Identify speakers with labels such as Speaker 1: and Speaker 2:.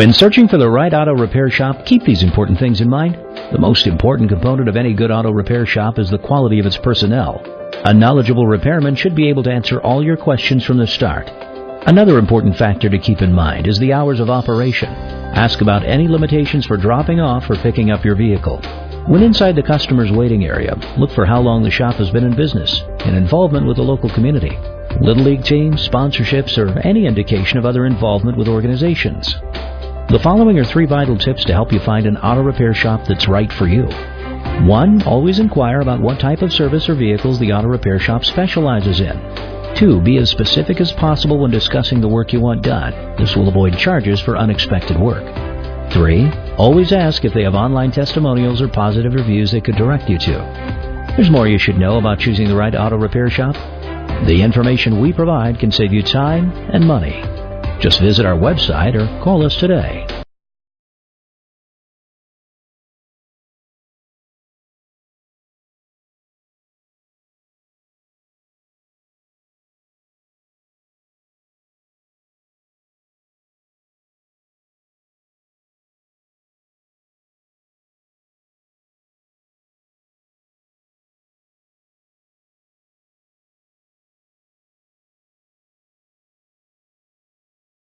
Speaker 1: When searching for the right auto repair shop, keep these important things in mind. The most important component of any good auto repair shop is the quality of its personnel. A knowledgeable repairman should be able to answer all your questions from the start. Another important factor to keep in mind is the hours of operation. Ask about any limitations for dropping off or picking up your vehicle. When inside the customer's waiting area, look for how long the shop has been in business and involvement with the local community, Little League teams, sponsorships, or any indication of other involvement with organizations. The following are 3 vital tips to help you find an auto repair shop that's right for you. 1. Always inquire about what type of service or vehicles the auto repair shop specializes in. 2. Be as specific as possible when discussing the work you want done. This will avoid charges for unexpected work. 3. Always ask if they have online testimonials or positive reviews they could direct you to. There's more you should know about choosing the right auto repair shop. The information we provide can save you time and money. Just visit our website or call us today.